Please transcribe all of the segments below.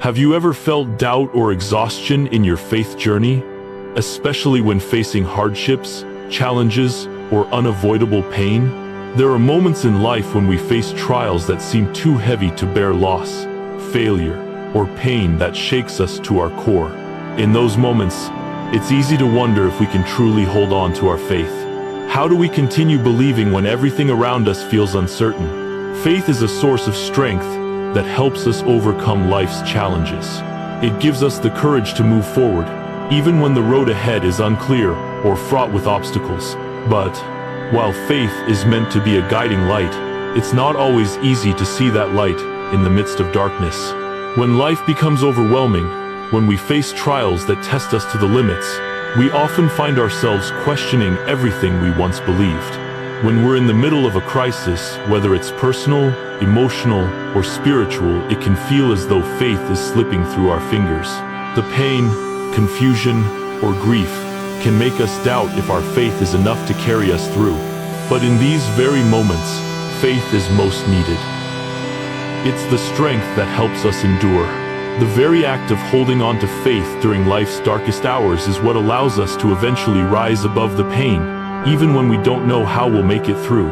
Have you ever felt doubt or exhaustion in your faith journey, especially when facing hardships, challenges, or unavoidable pain? There are moments in life when we face trials that seem too heavy to bear: loss, failure, or pain that shakes us to our core. In those moments, it's easy to wonder if we can truly hold on to our faith. How do we continue believing when everything around us feels uncertain? Faith is a source of strength that helps us overcome life's challenges. It gives us the courage to move forward, even when the road ahead is unclear or fraught with obstacles. But while faith is meant to be a guiding light, it's not always easy to see that light in the midst of darkness. When life becomes overwhelming, when we face trials that test us to the limits, we often find ourselves questioning everything we once believed. When we're in the middle of a crisis, whether it's personal, emotional, or spiritual, it can feel as though faith is slipping through our fingers. The pain, confusion, or grief can make us doubt if our faith is enough to carry us through. But in these very moments, faith is most needed. It's the strength that helps us endure. The very act of holding on to faith during life's darkest hours is what allows us to eventually rise above the pain, even when we don't know how we'll make it through.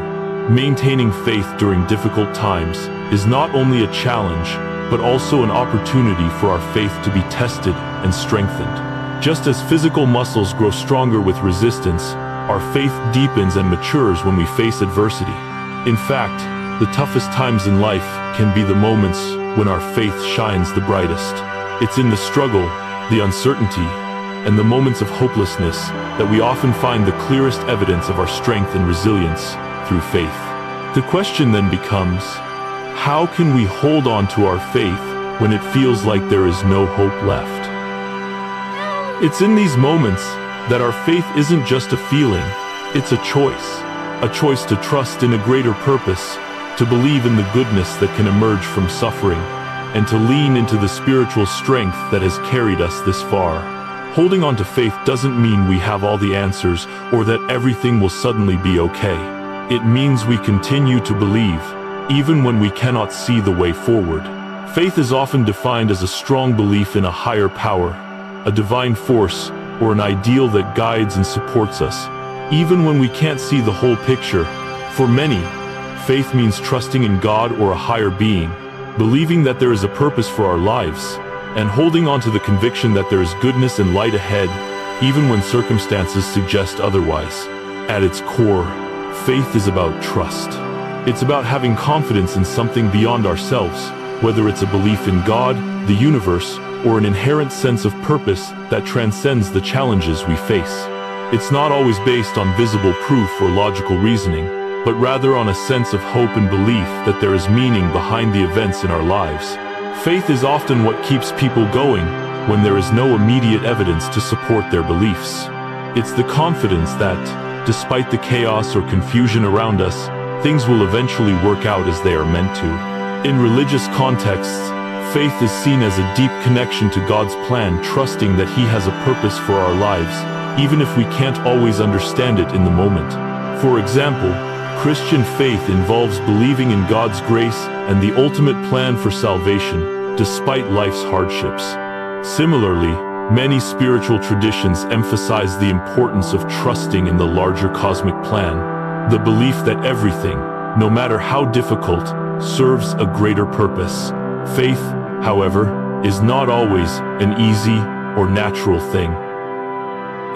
Maintaining faith during difficult times is not only a challenge, but also an opportunity for our faith to be tested and strengthened. Just as physical muscles grow stronger with resistance, our faith deepens and matures when we face adversity. In fact, the toughest times in life can be the moments when our faith shines the brightest. It's in the struggle, the uncertainty, and the moments of hopelessness that we often find the clearest evidence of our strength and resilience through faith. The question then becomes, how can we hold on to our faith when it feels like there is no hope left? It's in these moments that our faith isn't just a feeling, it's a choice to trust in a greater purpose, to believe in the goodness that can emerge from suffering, and to lean into the spiritual strength that has carried us this far. Holding on to faith doesn't mean we have all the answers or that everything will suddenly be okay. It means we continue to believe, even when we cannot see the way forward. Faith is often defined as a strong belief in a higher power, a divine force, or an ideal that guides and supports us, even when we can't see the whole picture. For many, faith means trusting in God or a higher being, believing that there is a purpose for our lives, and holding on to the conviction that there is goodness and light ahead, even when circumstances suggest otherwise. At its core, faith is about trust. It's about having confidence in something beyond ourselves, whether it's a belief in God, the universe, or an inherent sense of purpose that transcends the challenges we face. It's not always based on visible proof or logical reasoning, but rather on a sense of hope and belief that there is meaning behind the events in our lives. Faith is often what keeps people going when there is no immediate evidence to support their beliefs. It's the confidence that, despite the chaos or confusion around us, things will eventually work out as they are meant to. In religious contexts, faith is seen as a deep connection to God's plan, trusting that He has a purpose for our lives, even if we can't always understand it in the moment. For example, Christian faith involves believing in God's grace and the ultimate plan for salvation, despite life's hardships. Similarly, many spiritual traditions emphasize the importance of trusting in the larger cosmic plan, the belief that everything, no matter how difficult, serves a greater purpose. Faith, however, is not always an easy or natural thing.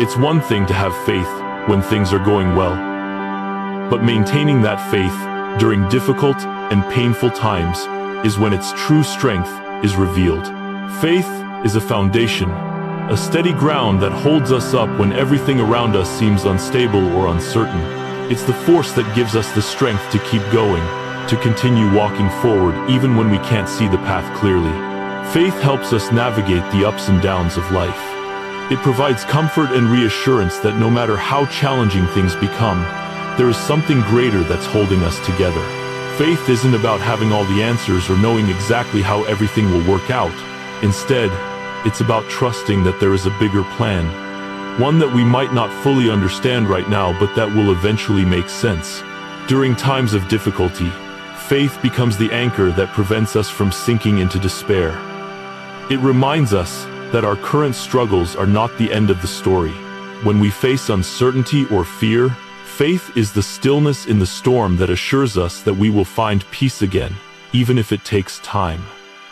It's one thing to have faith when things are going well, but maintaining that faith during difficult and painful times is when its true strength is revealed. Faith is a foundation, a steady ground that holds us up when everything around us seems unstable or uncertain. It's the force that gives us the strength to keep going, to continue walking forward even when we can't see the path clearly. Faith helps us navigate the ups and downs of life. It provides comfort and reassurance that no matter how challenging things become, there is something greater that's holding us together. Faith isn't about having all the answers or knowing exactly how everything will work out. Instead, it's about trusting that there is a bigger plan, one that we might not fully understand right now, but that will eventually make sense. During times of difficulty, faith becomes the anchor that prevents us from sinking into despair. It reminds us that our current struggles are not the end of the story. When we face uncertainty or fear, faith is the stillness in the storm that assures us that we will find peace again, even if it takes time.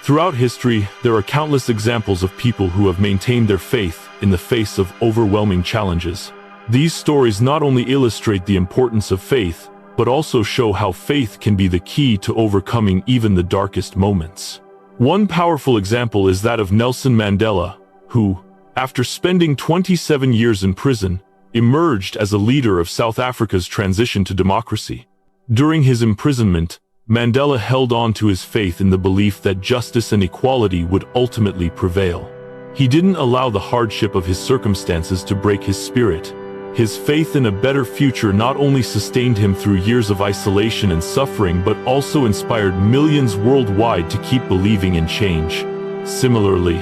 Throughout history, there are countless examples of people who have maintained their faith in the face of overwhelming challenges. These stories not only illustrate the importance of faith, but also show how faith can be the key to overcoming even the darkest moments. One powerful example is that of Nelson Mandela, who, after spending 27 years in prison, emerged as a leader of South Africa's transition to democracy. During his imprisonment, Mandela held on to his faith in the belief that justice and equality would ultimately prevail. He didn't allow the hardship of his circumstances to break his spirit. His faith in a better future not only sustained him through years of isolation and suffering, but also inspired millions worldwide to keep believing in change. Similarly,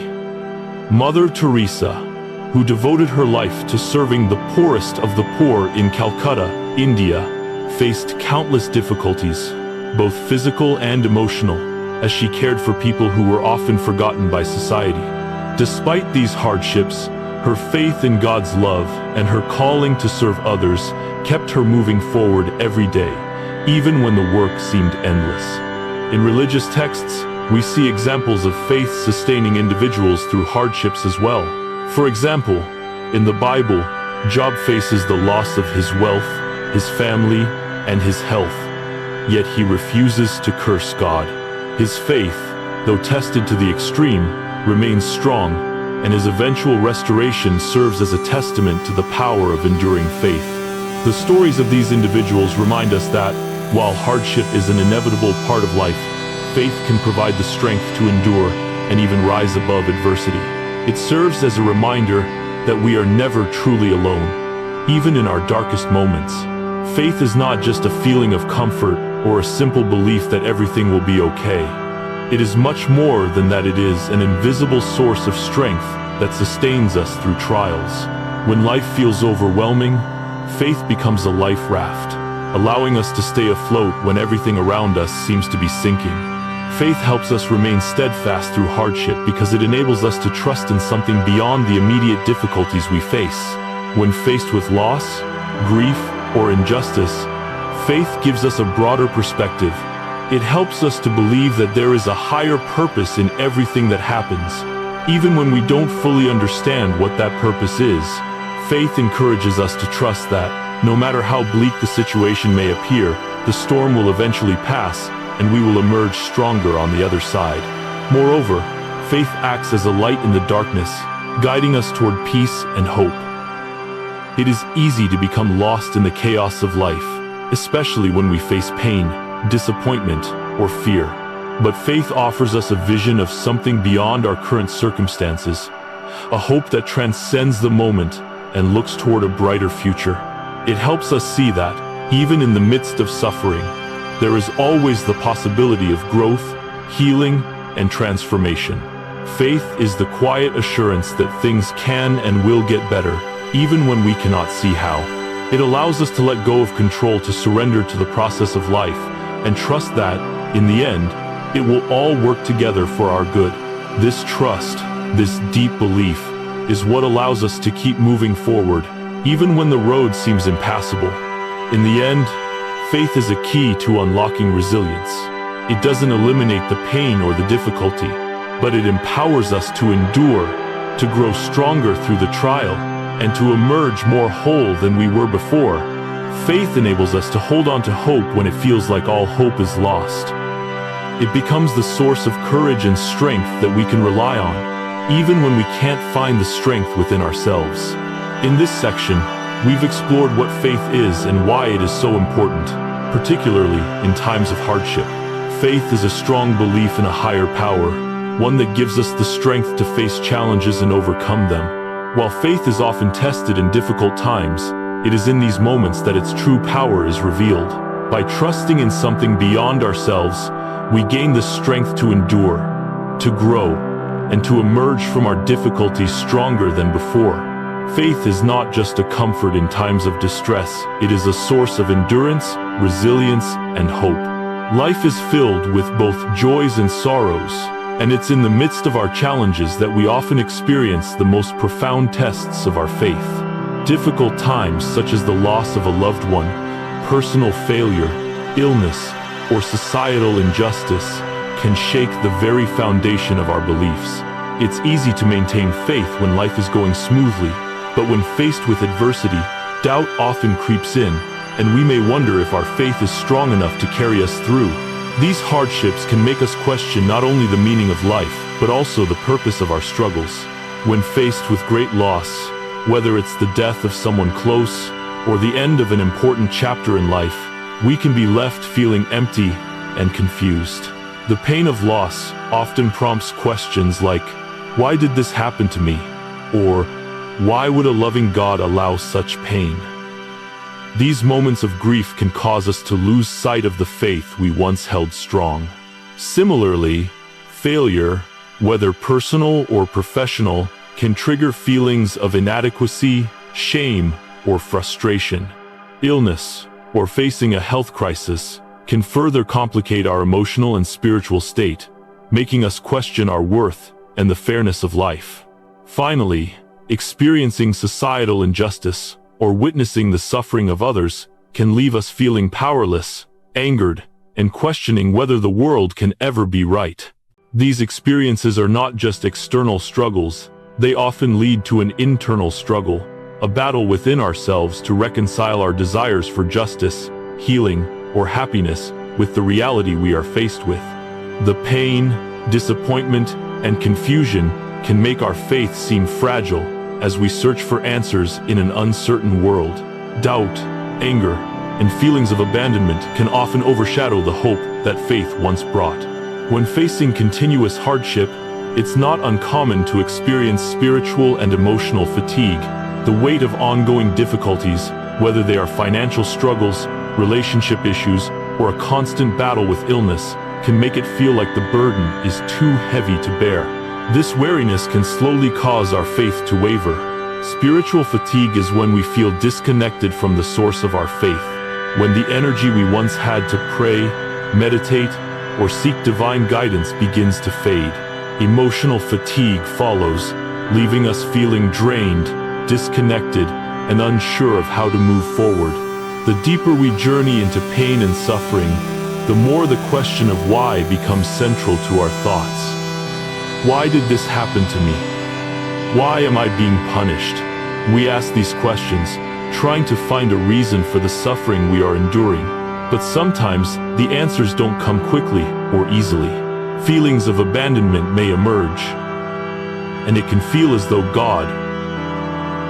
Mother Teresa, who devoted her life to serving the poorest of the poor in Calcutta, India, faced countless difficulties, both physical and emotional, as she cared for people who were often forgotten by society. Despite these hardships, her faith in God's love and her calling to serve others kept her moving forward every day, even when the work seemed endless. In religious texts, we see examples of faith sustaining individuals through hardships as well. For example, in the Bible, Job faces the loss of his wealth, his family, and his health, yet he refuses to curse God. His faith, though tested to the extreme, remains strong, and his eventual restoration serves as a testament to the power of enduring faith. The stories of these individuals remind us that, while hardship is an inevitable part of life, faith can provide the strength to endure and even rise above adversity. It serves as a reminder that we are never truly alone, even in our darkest moments. Faith is not just a feeling of comfort or a simple belief that everything will be okay. It is much more than that. It is an invisible source of strength that sustains us through trials. When life feels overwhelming, faith becomes a life raft, allowing us to stay afloat when everything around us seems to be sinking. Faith helps us remain steadfast through hardship because it enables us to trust in something beyond the immediate difficulties we face. When faced with loss, grief, or injustice, faith gives us a broader perspective. It helps us to believe that there is a higher purpose in everything that happens. Even when we don't fully understand what that purpose is, faith encourages us to trust that, no matter how bleak the situation may appear, the storm will eventually pass, and we will emerge stronger on the other side. Moreover, faith acts as a light in the darkness, guiding us toward peace and hope. It is easy to become lost in the chaos of life, especially when we face pain, disappointment, or fear. But faith offers us a vision of something beyond our current circumstances, a hope that transcends the moment and looks toward a brighter future. It helps us see that, even in the midst of suffering, there is always the possibility of growth, healing, and transformation. Faith is the quiet assurance that things can and will get better, even when we cannot see how. It allows us to let go of control, to surrender to the process of life, and trust that, in the end, it will all work together for our good. This trust, this deep belief, is what allows us to keep moving forward, even when the road seems impassable. In the end, faith is a key to unlocking resilience. It doesn't eliminate the pain or the difficulty, but it empowers us to endure, to grow stronger through the trial, and to emerge more whole than we were before. Faith enables us to hold on to hope when it feels like all hope is lost. It becomes the source of courage and strength that we can rely on, even when we can't find the strength within ourselves. In this section, we've explored what faith is and why it is so important, particularly in times of hardship. Faith is a strong belief in a higher power, one that gives us the strength to face challenges and overcome them. While faith is often tested in difficult times, it is in these moments that its true power is revealed. By trusting in something beyond ourselves, we gain the strength to endure, to grow, and to emerge from our difficulties stronger than before. Faith is not just a comfort in times of distress, it is a source of endurance, resilience, and hope. Life is filled with both joys and sorrows, And it's in the midst of our challenges that we often experience the most profound tests of our faith. Difficult times such as the loss of a loved one, personal failure, illness, or societal injustice can shake the very foundation of our beliefs. It's easy to maintain faith when life is going smoothly, but when faced with adversity, doubt often creeps in, and we may wonder if our faith is strong enough to carry us through. These hardships can make us question not only the meaning of life, but also the purpose of our struggles. When faced with great loss, whether it's the death of someone close or the end of an important chapter in life, we can be left feeling empty and confused. The pain of loss often prompts questions like, "Why did this happen to me?" Or, "Why would a loving God allow such pain?" These moments of grief can cause us to lose sight of the faith we once held strong. Similarly, failure, whether personal or professional, can trigger feelings of inadequacy, shame, or frustration. Illness, or facing a health crisis, can further complicate our emotional and spiritual state, making us question our worth and the fairness of life. Finally, experiencing societal injustice or witnessing the suffering of others can leave us feeling powerless, angered, and questioning whether the world can ever be right. These experiences are not just external struggles, they often lead to an internal struggle, a battle within ourselves to reconcile our desires for justice, healing, or happiness with the reality we are faced with. The pain, disappointment, and confusion can make our faith seem fragile as we search for answers in an uncertain world. Doubt, anger, and feelings of abandonment can often overshadow the hope that faith once brought. When facing continuous hardship, it's not uncommon to experience spiritual and emotional fatigue. The weight of ongoing difficulties, whether they are financial struggles, relationship issues, or a constant battle with illness, can make it feel like the burden is too heavy to bear. This weariness can slowly cause our faith to waver. Spiritual fatigue is when we feel disconnected from the source of our faith, when the energy we once had to pray, meditate, or seek divine guidance begins to fade. Emotional fatigue follows, leaving us feeling drained, disconnected, and unsure of how to move forward. The deeper we journey into pain and suffering, the more the question of why becomes central to our thoughts. Why did this happen to me? Why am I being punished? We ask these questions, trying to find a reason for the suffering we are enduring. But sometimes, the answers don't come quickly or easily. Feelings of abandonment may emerge, and it can feel as though God,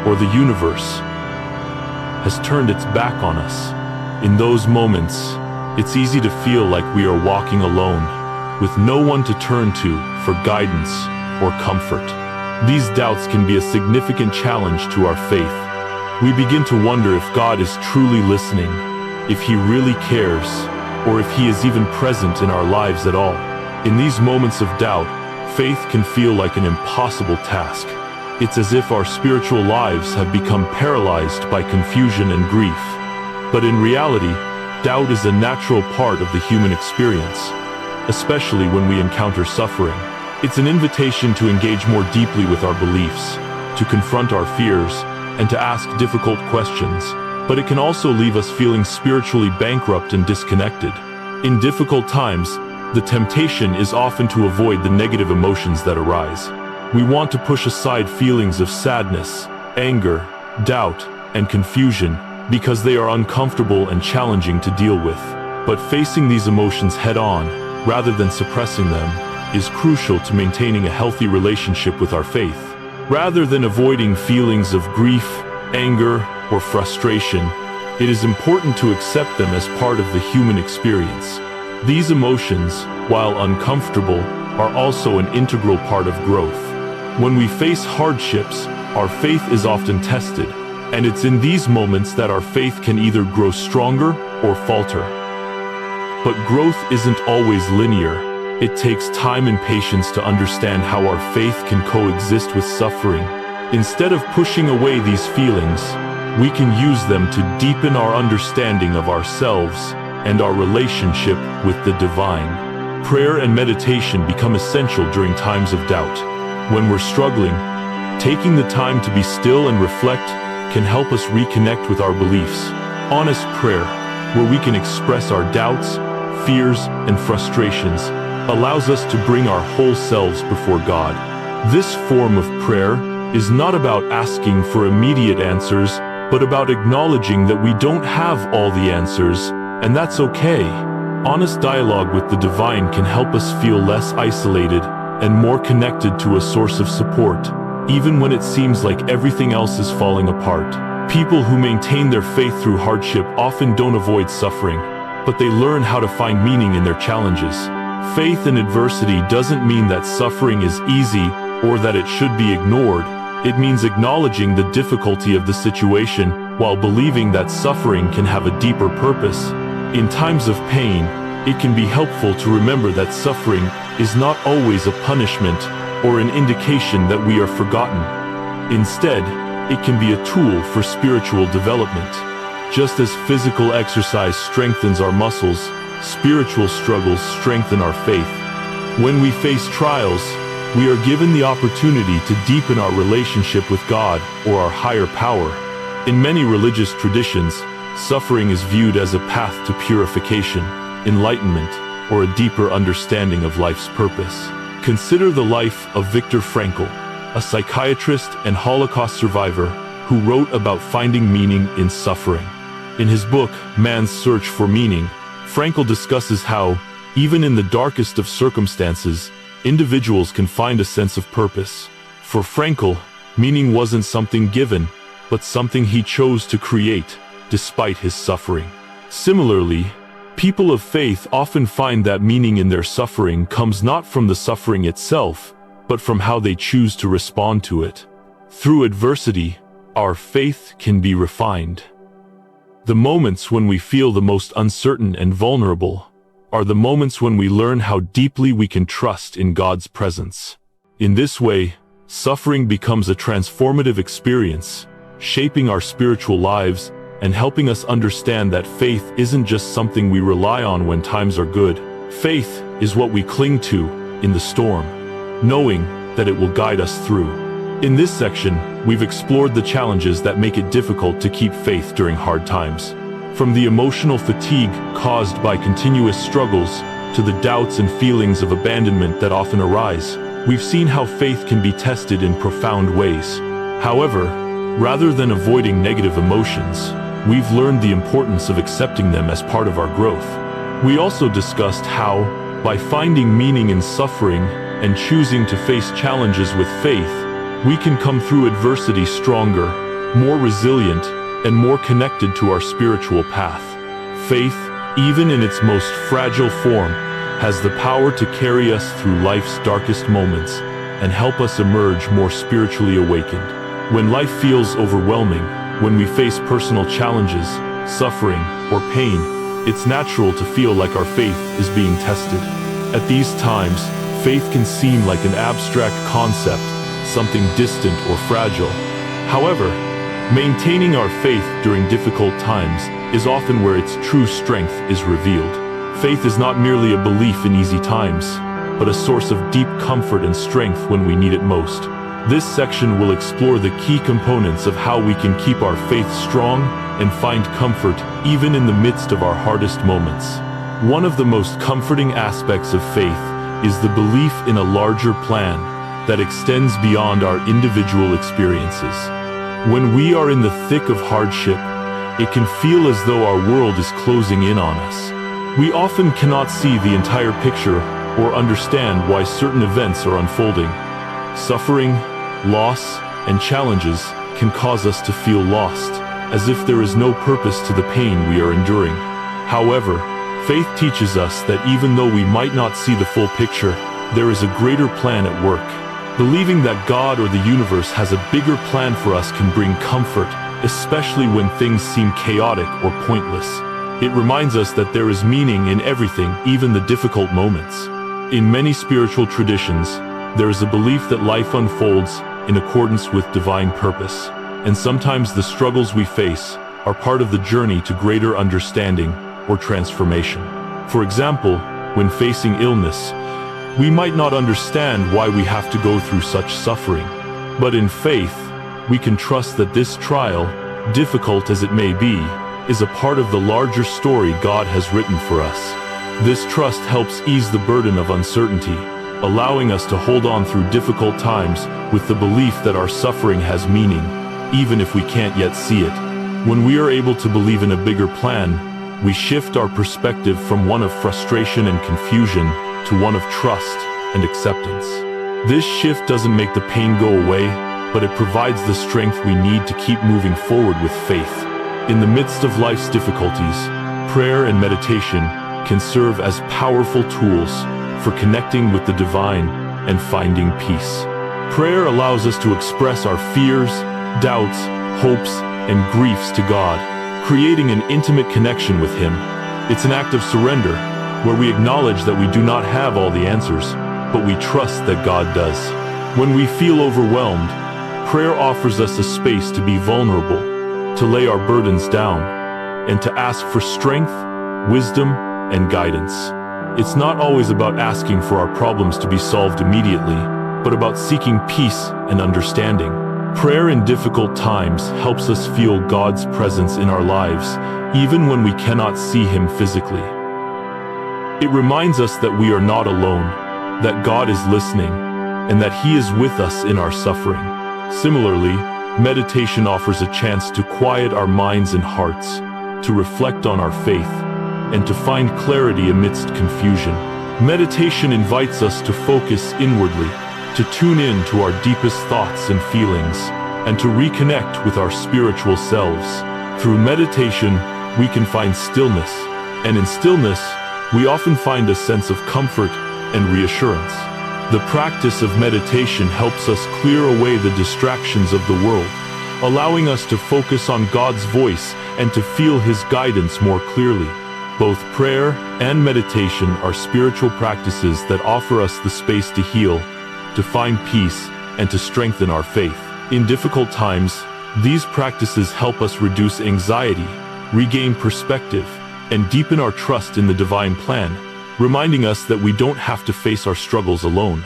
or the universe, has turned its back on us. In those moments, it's easy to feel like we are walking alone, with no one to turn to for guidance or comfort. These doubts can be a significant challenge to our faith. We begin to wonder if God is truly listening, if He really cares, or if He is even present in our lives at all. In these moments of doubt, faith can feel like an impossible task. It's as if our spiritual lives have become paralyzed by confusion and grief. But in reality, doubt is a natural part of the human experience, especially when we encounter suffering. It's an invitation to engage more deeply with our beliefs, to confront our fears, and to ask difficult questions. But it can also leave us feeling spiritually bankrupt and disconnected. In difficult times, the temptation is often to avoid the negative emotions that arise. We want to push aside feelings of sadness, anger, doubt, and confusion because they are uncomfortable and challenging to deal with. But facing these emotions head-on, rather than suppressing them, is crucial to maintaining a healthy relationship with our faith. Rather than avoiding feelings of grief, anger, or frustration, it is important to accept them as part of the human experience. These emotions, while uncomfortable, are also an integral part of growth. When we face hardships, our faith is often tested, and it's in these moments that our faith can either grow stronger or falter. But growth isn't always linear. It takes time and patience to understand how our faith can coexist with suffering. Instead of pushing away these feelings, we can use them to deepen our understanding of ourselves and our relationship with the divine. Prayer and meditation become essential during times of doubt. When we're struggling, taking the time to be still and reflect can help us reconnect with our beliefs. Honest prayer, where we can express our doubts, fears, and frustrations, allows us to bring our whole selves before God. This form of prayer is not about asking for immediate answers, but about acknowledging that we don't have all the answers, and that's okay. Honest dialogue with the divine can help us feel less isolated and more connected to a source of support, even when it seems like everything else is falling apart. People who maintain their faith through hardship often don't avoid suffering, but they learn how to find meaning in their challenges. Faith in adversity doesn't mean that suffering is easy or that it should be ignored. It means acknowledging the difficulty of the situation while believing that suffering can have a deeper purpose. In times of pain, it can be helpful to remember that suffering is not always a punishment or an indication that we are forgotten. Instead, it can be a tool for spiritual development. Just as physical exercise strengthens our muscles, spiritual struggles strengthen our faith. When we face trials, we are given the opportunity to deepen our relationship with God or our higher power. In many religious traditions, suffering is viewed as a path to purification, enlightenment, or a deeper understanding of life's purpose. Consider the life of Viktor Frankl, a psychiatrist and Holocaust survivor who wrote about finding meaning in suffering. In his book, Man's Search for Meaning, Frankl discusses how, even in the darkest of circumstances, individuals can find a sense of purpose. For Frankl, meaning wasn't something given, but something he chose to create, despite his suffering. Similarly, people of faith often find that meaning in their suffering comes not from the suffering itself, but from how they choose to respond to it. Through adversity, our faith can be refined. The moments when we feel the most uncertain and vulnerable are the moments when we learn how deeply we can trust in God's presence. In this way, suffering becomes a transformative experience, shaping our spiritual lives and helping us understand that faith isn't just something we rely on when times are good. Faith is what we cling to in the storm, knowing that it will guide us through. In this section, we've explored the challenges that make it difficult to keep faith during hard times. From the emotional fatigue caused by continuous struggles to the doubts and feelings of abandonment that often arise, we've seen how faith can be tested in profound ways. However, rather than avoiding negative emotions, we've learned the importance of accepting them as part of our growth. We also discussed how, by finding meaning in suffering and choosing to face challenges with faith, we can come through adversity stronger, more resilient, and more connected to our spiritual path. Faith, even in its most fragile form, has the power to carry us through life's darkest moments and help us emerge more spiritually awakened. When life feels overwhelming, when we face personal challenges, suffering, or pain, it's natural to feel like our faith is being tested. At these times, faith can seem like an abstract concept, something distant or fragile. However, maintaining our faith during difficult times is often where its true strength is revealed. Faith is not merely a belief in easy times, but a source of deep comfort and strength when we need it most. This section will explore the key components of how we can keep our faith strong and find comfort even in the midst of our hardest moments. One of the most comforting aspects of faith is the belief in a larger plan that extends beyond our individual experiences. When we are in the thick of hardship, it can feel as though our world is closing in on us. We often cannot see the entire picture or understand why certain events are unfolding. Suffering, loss, and challenges can cause us to feel lost, as if there is no purpose to the pain we are enduring. However, faith teaches us that even though we might not see the full picture, there is a greater plan at work. Believing that God or the universe has a bigger plan for us can bring comfort, especially when things seem chaotic or pointless. It reminds us that there is meaning in everything, even the difficult moments. In many spiritual traditions, there is a belief that life unfolds in accordance with divine purpose, and sometimes the struggles we face are part of the journey to greater understanding or transformation. For example, when facing illness, we might not understand why we have to go through such suffering. But in faith, we can trust that this trial, difficult as it may be, is a part of the larger story God has written for us. This trust helps ease the burden of uncertainty, allowing us to hold on through difficult times with the belief that our suffering has meaning, even if we can't yet see it. When we are able to believe in a bigger plan, we shift our perspective from one of frustration and confusion to one of trust and acceptance. This shift doesn't make the pain go away, but it provides the strength we need to keep moving forward with faith. In the midst of life's difficulties, prayer and meditation can serve as powerful tools for connecting with the divine and finding peace. Prayer allows us to express our fears, doubts, hopes, and griefs to God, creating an intimate connection with Him. It's an act of surrender, where we acknowledge that we do not have all the answers, but we trust that God does. When we feel overwhelmed, prayer offers us a space to be vulnerable, to lay our burdens down, and to ask for strength, wisdom, and guidance. It's not always about asking for our problems to be solved immediately, but about seeking peace and understanding. Prayer in difficult times helps us feel God's presence in our lives, even when we cannot see Him physically. It reminds us that we are not alone, that God is listening, and that He is with us in our suffering. Similarly, meditation offers a chance to quiet our minds and hearts, to reflect on our faith, and to find clarity amidst confusion. Meditation invites us to focus inwardly, to tune in to our deepest thoughts and feelings, and to reconnect with our spiritual selves. Through meditation, we can find stillness, and in stillness, we often find a sense of comfort and reassurance. The practice of meditation helps us clear away the distractions of the world, allowing us to focus on God's voice and to feel His guidance more clearly. Both prayer and meditation are spiritual practices that offer us the space to heal, to find peace, and to strengthen our faith. In difficult times, these practices help us reduce anxiety, regain perspective, and deepen our trust in the divine plan, reminding us that we don't have to face our struggles alone.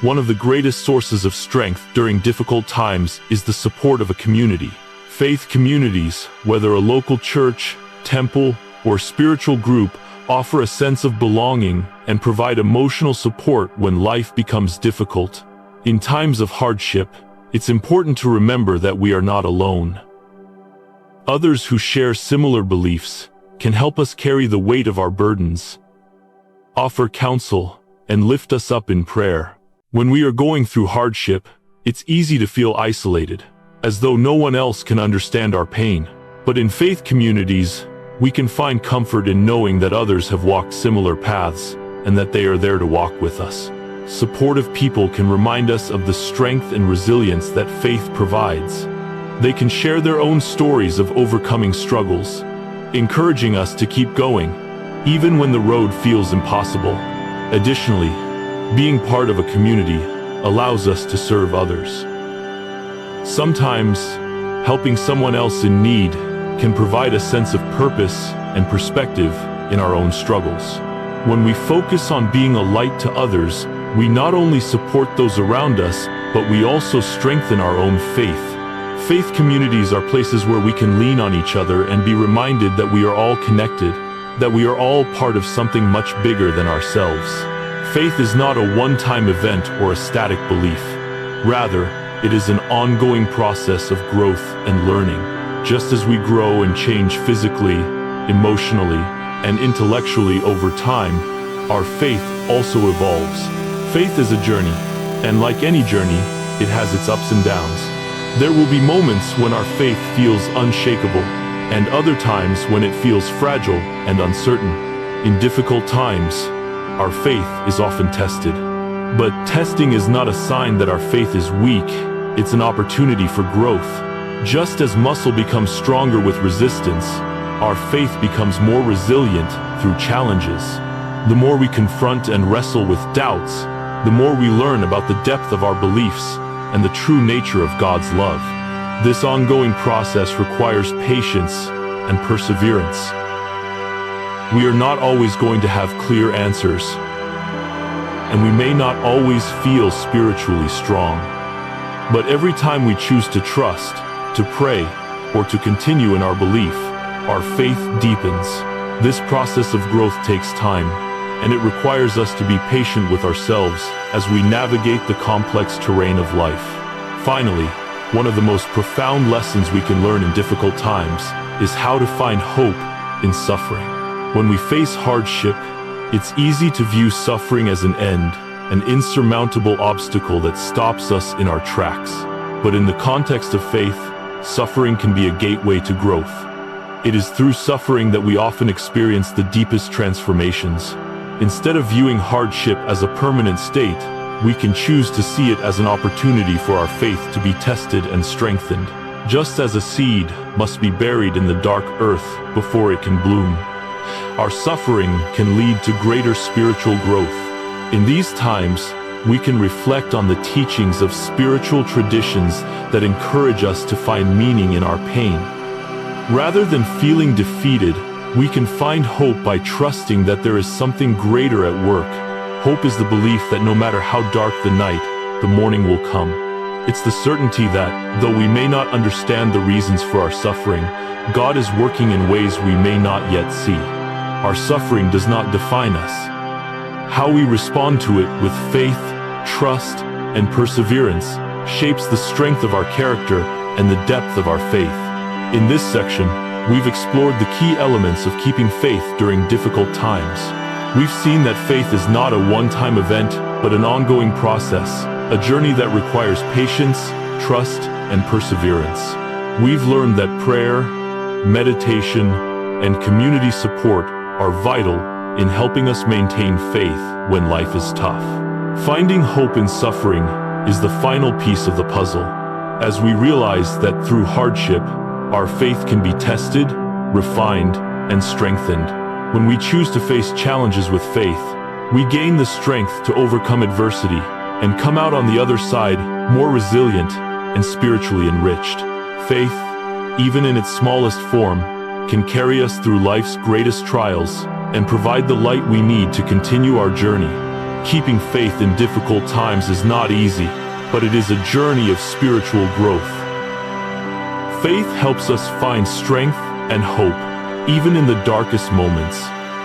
One of the greatest sources of strength during difficult times is the support of a community. Faith communities, whether a local church, temple, or spiritual group, offer a sense of belonging and provide emotional support when life becomes difficult. In times of hardship, it's important to remember that we are not alone. Others who share similar beliefs can help us carry the weight of our burdens, offer counsel, and lift us up in prayer. When we are going through hardship, it's easy to feel isolated, as though no one else can understand our pain. But in faith communities, we can find comfort in knowing that others have walked similar paths and that they are there to walk with us. Supportive people can remind us of the strength and resilience that faith provides. They can share their own stories of overcoming struggles, encouraging us to keep going, even when the road feels impossible. Additionally, being part of a community allows us to serve others. Sometimes, helping someone else in need can provide a sense of purpose and perspective in our own struggles. When we focus on being a light to others, we not only support those around us, but we also strengthen our own faith. Faith communities are places where we can lean on each other and be reminded that we are all connected, that we are all part of something much bigger than ourselves. Faith is not a one-time event or a static belief. Rather, it is an ongoing process of growth and learning. Just as we grow and change physically, emotionally, and intellectually over time, our faith also evolves. Faith is a journey, and like any journey, it has its ups and downs. There will be moments when our faith feels unshakable, and other times when it feels fragile and uncertain. In difficult times, our faith is often tested. But testing is not a sign that our faith is weak, it's an opportunity for growth. Just as muscle becomes stronger with resistance, our faith becomes more resilient through challenges. The more we confront and wrestle with doubts, the more we learn about the depth of our beliefs and the true nature of God's love. This ongoing process requires patience and perseverance. We are not always going to have clear answers, and we may not always feel spiritually strong. But every time we choose to trust, to pray, or to continue in our belief, our faith deepens. This process of growth takes time, and it requires us to be patient with ourselves as we navigate the complex terrain of life. Finally, one of the most profound lessons we can learn in difficult times is how to find hope in suffering. When we face hardship, it's easy to view suffering as an end, an insurmountable obstacle that stops us in our tracks. But in the context of faith, suffering can be a gateway to growth. It is through suffering that we often experience the deepest transformations. Instead of viewing hardship as a permanent state, we can choose to see it as an opportunity for our faith to be tested and strengthened. Just as a seed must be buried in the dark earth before it can bloom, our suffering can lead to greater spiritual growth. In these times, we can reflect on the teachings of spiritual traditions that encourage us to find meaning in our pain. Rather than feeling defeated, we can find hope by trusting that there is something greater at work. Hope is the belief that no matter how dark the night, the morning will come. It's the certainty that, though we may not understand the reasons for our suffering, God is working in ways we may not yet see. Our suffering does not define us. How we respond to it with faith, trust, and perseverance shapes the strength of our character and the depth of our faith. In this section, we've explored the key elements of keeping faith during difficult times. We've seen that faith is not a one-time event, but an ongoing process, a journey that requires patience, trust, and perseverance. We've learned that prayer, meditation, and community support are vital in helping us maintain faith when life is tough. Finding hope in suffering is the final piece of the puzzle, as we realize that through hardship, our faith can be tested, refined, and strengthened. When we choose to face challenges with faith, we gain the strength to overcome adversity and come out on the other side more resilient and spiritually enriched. Faith, even in its smallest form, can carry us through life's greatest trials and provide the light we need to continue our journey. Keeping faith in difficult times is not easy, but it is a journey of spiritual growth. Faith helps us find strength and hope, even in the darkest moments.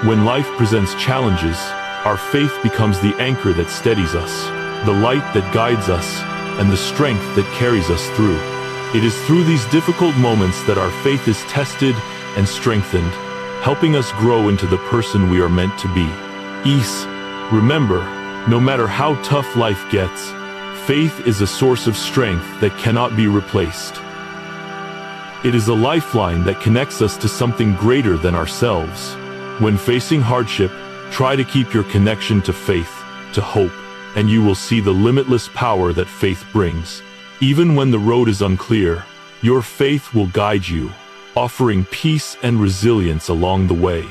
When life presents challenges, our faith becomes the anchor that steadies us, the light that guides us, and the strength that carries us through. It is through these difficult moments that our faith is tested and strengthened, helping us grow into the person we are meant to be. Remember, no matter how tough life gets, faith is a source of strength that cannot be replaced. It is a lifeline that connects us to something greater than ourselves. When facing hardship, try to keep your connection to faith, to hope, and you will see the limitless power that faith brings. Even when the road is unclear, your faith will guide you, offering peace and resilience along the way.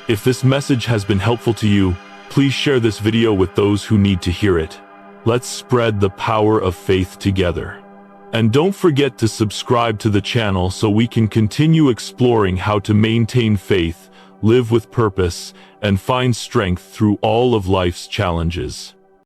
If this message has been helpful to you, please share this video with those who need to hear it. Let's spread the power of faith together. And don't forget to subscribe to the channel so we can continue exploring how to maintain faith, live with purpose, and find strength through all of life's challenges.